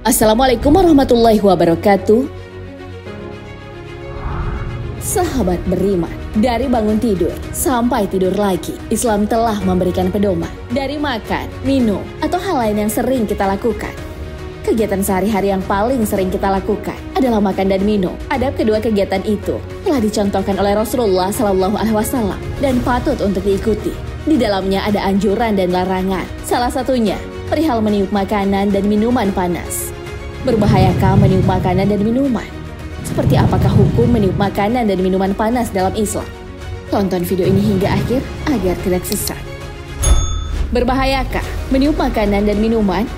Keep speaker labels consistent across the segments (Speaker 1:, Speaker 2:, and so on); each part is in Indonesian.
Speaker 1: Assalamualaikum warahmatullahi wabarakatuh. Sahabat beriman, dari bangun tidur sampai tidur lagi, Islam telah memberikan pedoman. Dari makan, minum, atau hal lain yang sering kita lakukan. Kegiatan sehari-hari yang paling sering kita lakukan adalah makan dan minum. Adab kedua kegiatan itu telah dicontohkan oleh Rasulullah SAW dan patut untuk diikuti. Di dalamnya ada anjuran dan larangan. Salah satunya perihal meniup makanan dan minuman panas. Berbahayakah meniup makanan dan minuman? Seperti apakah hukum meniup makanan dan minuman panas dalam Islam? Tonton video ini hingga akhir agar tidak sesat. Berbahayakah meniup makanan dan minuman?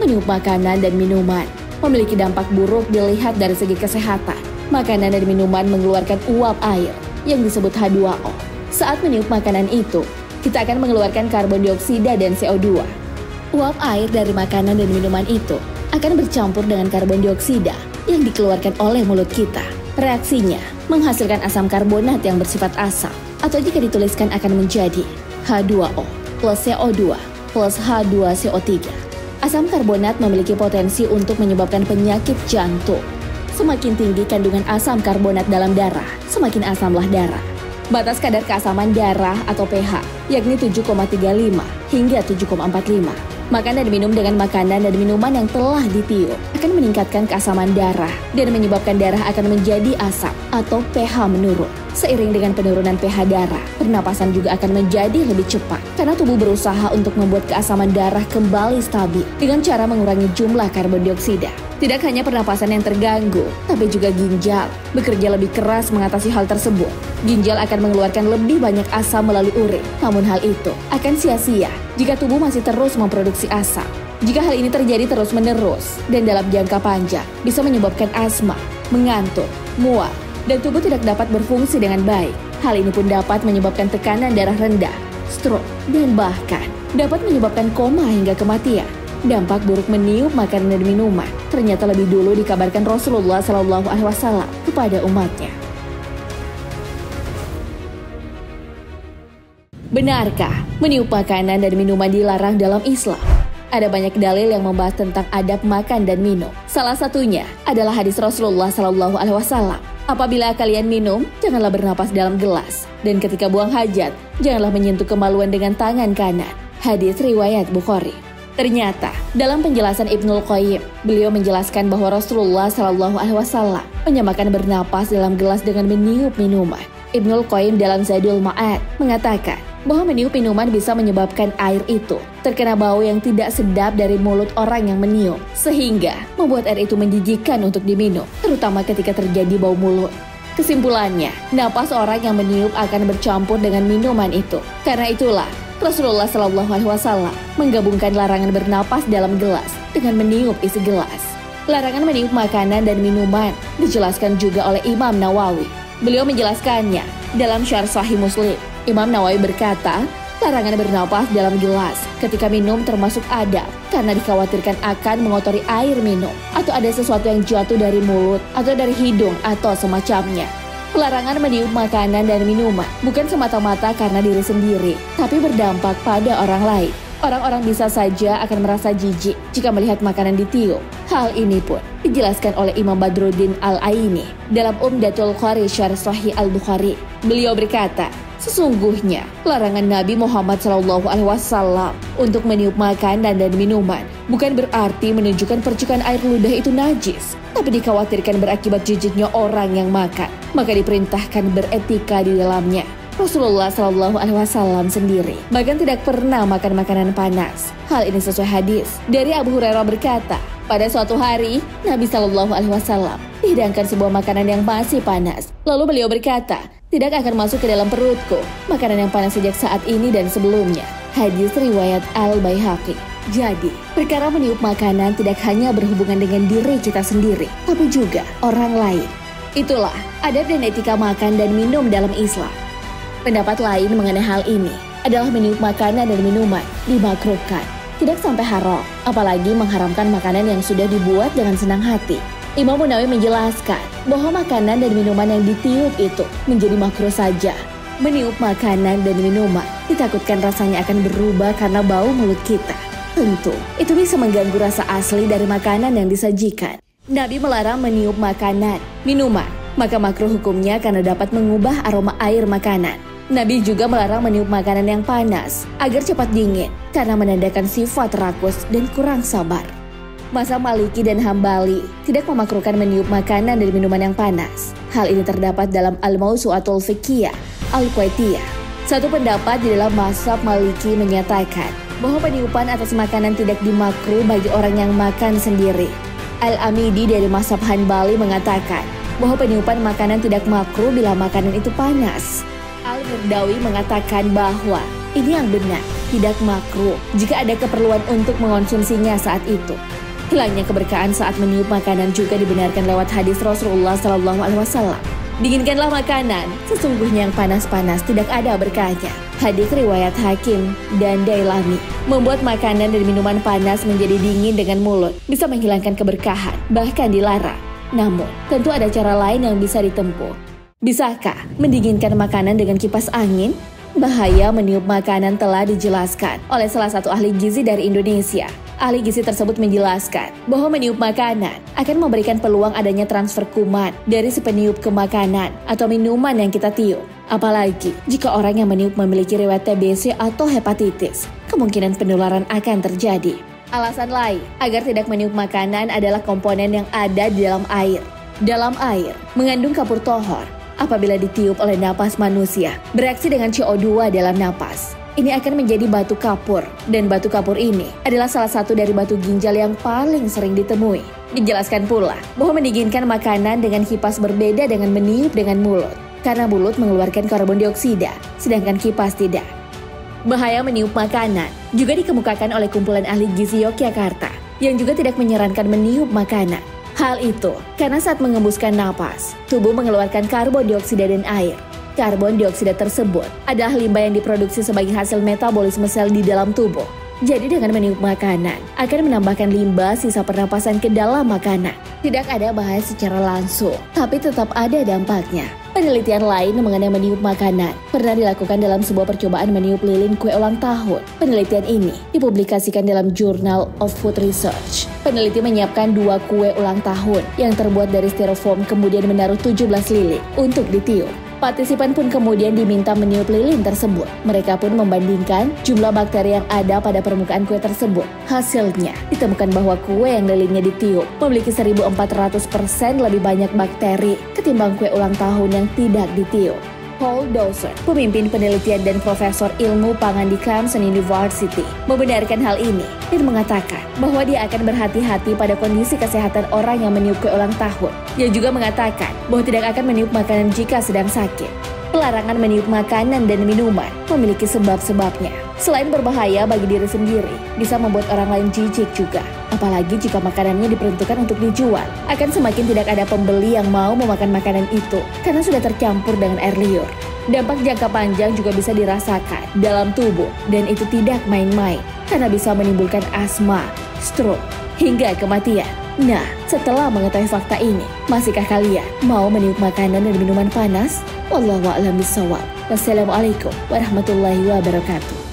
Speaker 1: Meniup makanan dan minuman memiliki dampak buruk dilihat dari segi kesehatan. Makanan dan minuman mengeluarkan uap air yang disebut H2O. Saat meniup makanan itu, kita akan mengeluarkan karbon dioksida dan CO2. Uap air dari makanan dan minuman itu akan bercampur dengan karbon dioksida yang dikeluarkan oleh mulut kita. Reaksinya menghasilkan asam karbonat yang bersifat asam, atau jika dituliskan akan menjadi H2O plus CO2 plus H2CO3. Asam karbonat memiliki potensi untuk menyebabkan penyakit jantung. Semakin tinggi kandungan asam karbonat dalam darah, semakin asamlah darah. Batas kadar keasaman darah atau pH yakni 7,35 hingga 7,45. Makan dan minum dengan makanan dan minuman yang telah ditiup akan meningkatkan keasaman darah dan menyebabkan darah akan menjadi asam atau pH menurun. Seiring dengan penurunan pH darah, pernapasan juga akan menjadi lebih cepat karena tubuh berusaha untuk membuat keasaman darah kembali stabil dengan cara mengurangi jumlah karbon dioksida. Tidak hanya pernapasan yang terganggu, tapi juga ginjal bekerja lebih keras mengatasi hal tersebut. Ginjal akan mengeluarkan lebih banyak asam melalui urin. Namun hal itu akan sia-sia jika tubuh masih terus memproduksi asam. Jika hal ini terjadi terus-menerus dan dalam jangka panjang, bisa menyebabkan asma, mengantuk, mual, dan tubuh tidak dapat berfungsi dengan baik. Hal ini pun dapat menyebabkan tekanan darah rendah, stroke, dan bahkan dapat menyebabkan koma hingga kematian. Dampak buruk meniup makanan dan minuman ternyata lebih dulu dikabarkan Rasulullah SAW kepada umatnya. Benarkah meniup makanan dan minuman dilarang dalam Islam? Ada banyak dalil yang membahas tentang adab makan dan minum. Salah satunya adalah hadis Rasulullah SAW. Apabila kalian minum, janganlah bernapas dalam gelas. Dan ketika buang hajat, janganlah menyentuh kemaluan dengan tangan kanan. Hadis riwayat Bukhari. Ternyata, dalam penjelasan Ibnul Qayyim, beliau menjelaskan bahwa Rasulullah SAW menyamakan bernapas dalam gelas dengan meniup minuman. Ibnul Qayyim dalam Zadul Ma'ad mengatakan bahwa meniup minuman bisa menyebabkan air itu terkena bau yang tidak sedap dari mulut orang yang meniup, sehingga membuat air itu menjijikkan untuk diminum, terutama ketika terjadi bau mulut. Kesimpulannya, napas orang yang meniup akan bercampur dengan minuman itu. Karena itulah, Rasulullah SAW menggabungkan larangan bernapas dalam gelas dengan meniup isi gelas. Larangan meniup makanan dan minuman dijelaskan juga oleh Imam Nawawi. Beliau menjelaskannya dalam Syarh Sahih Muslim. Imam Nawawi berkata, larangan bernapas dalam gelas ketika minum termasuk adab karena dikhawatirkan akan mengotori air minum atau ada sesuatu yang jatuh dari mulut atau dari hidung atau semacamnya. Larangan meniup makanan dan minuman bukan semata-mata karena diri sendiri, tapi berdampak pada orang lain. Orang-orang bisa saja akan merasa jijik jika melihat makanan ditiup. Hal ini pun dijelaskan oleh Imam Badruddin Al-Aini dalam Umdatul Qari Syarh Sahih Al-Bukhari. Beliau berkata, sesungguhnya larangan Nabi Muhammad SAW untuk meniup makanan dan minuman bukan berarti menunjukkan percikan air ludah itu najis, tapi dikhawatirkan berakibat jijiknya orang yang makan, maka diperintahkan beretika di dalamnya. Rasulullah SAW sendiri bahkan tidak pernah makan makanan panas. Hal ini sesuai hadis dari Abu Hurairah berkata, pada suatu hari Nabi SAW dihidangkan sebuah makanan yang masih panas. Lalu beliau berkata, tidak akan masuk ke dalam perutku makanan yang panas sejak saat ini dan sebelumnya. Hadis riwayat Al-Baihaqi. Jadi, perkara meniup makanan tidak hanya berhubungan dengan diri kita sendiri, tapi juga orang lain. Itulah adab dan etika makan dan minum dalam Islam. Pendapat lain mengenai hal ini adalah meniup makanan dan minuman dimakruhkan, tidak sampai haram, apalagi mengharamkan makanan yang sudah dibuat dengan senang hati. Imam Nawawi menjelaskan bahwa makanan dan minuman yang ditiup itu menjadi makruh saja. Meniup makanan dan minuman ditakutkan rasanya akan berubah karena bau mulut kita. Tentu, itu bisa mengganggu rasa asli dari makanan yang disajikan. Nabi melarang meniup makanan, minuman, maka makruh hukumnya karena dapat mengubah aroma air makanan. Nabi juga melarang meniup makanan yang panas agar cepat dingin karena menandakan sifat rakus dan kurang sabar. Mazhab Maliki dan Hambali tidak memakruhkan meniup makanan dan minuman yang panas. Hal ini terdapat dalam Al-Mawsu'atul Fiqhiyah Al-Quwaitiyah. Satu pendapat di dalam mazhab Maliki menyatakan bahwa peniupan atas makanan tidak dimakruh bagi orang yang makan sendiri. Al-Amidi dari mazhab Hanbali mengatakan bahwa peniupan makanan tidak makruh bila makanan itu panas. Al-Murdawi mengatakan bahwa ini yang benar, tidak makruh jika ada keperluan untuk mengonsumsinya saat itu. Hilangnya keberkahan saat meniup makanan juga dibenarkan lewat hadis Rasulullah SAW. Dinginkanlah makanan, sesungguhnya yang panas-panas tidak ada berkahnya. Hadis riwayat Hakim dan Dailami. Membuat makanan dan minuman panas menjadi dingin dengan mulut bisa menghilangkan keberkahan, bahkan dilarang. Namun, tentu ada cara lain yang bisa ditempuh. Bisakah mendinginkan makanan dengan kipas angin? Bahaya meniup makanan telah dijelaskan oleh salah satu ahli gizi dari Indonesia. Ahli gizi tersebut menjelaskan bahwa meniup makanan akan memberikan peluang adanya transfer kuman dari si peniup ke makanan atau minuman yang kita tiup. Apalagi jika orang yang meniup memiliki riwayat TBC atau hepatitis, kemungkinan penularan akan terjadi. Alasan lain agar tidak meniup makanan adalah komponen yang ada di dalam air. Dalam air mengandung kapur tohor. Apabila ditiup oleh napas manusia, bereaksi dengan CO2 dalam napas. Ini akan menjadi batu kapur, dan batu kapur ini adalah salah satu dari batu ginjal yang paling sering ditemui. Dijelaskan pula bahwa mendinginkan makanan dengan kipas berbeda dengan meniup dengan mulut, karena mulut mengeluarkan karbon dioksida, sedangkan kipas tidak. Bahaya meniup makanan juga dikemukakan oleh kumpulan ahli gizi Yogyakarta, yang juga tidak menyarankan meniup makanan. Hal itu karena saat mengembuskan napas, tubuh mengeluarkan karbon dioksida dan air. Karbon dioksida tersebut adalah limbah yang diproduksi sebagai hasil metabolisme sel di dalam tubuh. Jadi dengan meniup makanan akan menambahkan limbah sisa pernapasan ke dalam makanan. Tidak ada bahaya secara langsung, tapi tetap ada dampaknya. Penelitian lain mengenai meniup makanan pernah dilakukan dalam sebuah percobaan meniup lilin kue ulang tahun. Penelitian ini dipublikasikan dalam Journal of Food Research. Peneliti menyiapkan 2 kue ulang tahun yang terbuat dari styrofoam kemudian menaruh 17 lilin untuk ditiup. Partisipan pun kemudian diminta meniup lilin tersebut. Mereka pun membandingkan jumlah bakteri yang ada pada permukaan kue tersebut. Hasilnya, ditemukan bahwa kue yang lilinnya ditiup memiliki 1400% lebih banyak bakteri ketimbang kue ulang tahun yang tidak ditiup. Paul Dawson, pemimpin penelitian dan profesor ilmu pangan di Clemson University, membenarkan hal ini dan mengatakan bahwa dia akan berhati-hati pada kondisi kesehatan orang yang meniup kue ulang tahun. Dia juga mengatakan bahwa tidak akan meniup makanan jika sedang sakit. Pelarangan meniup makanan dan minuman memiliki sebab-sebabnya. Selain berbahaya bagi diri sendiri, bisa membuat orang lain jijik juga. Apalagi jika makanannya diperuntukkan untuk dijual, akan semakin tidak ada pembeli yang mau memakan makanan itu karena sudah tercampur dengan air liur. Dampak jangka panjang juga bisa dirasakan dalam tubuh dan itu tidak main-main karena bisa menimbulkan asma, stroke, hingga kematian. Nah, setelah mengetahui fakta ini, masihkah kalian mau meniup makanan dan minuman panas? Wallahu a'lam bishawab. Wassalamualaikum warahmatullahi wabarakatuh.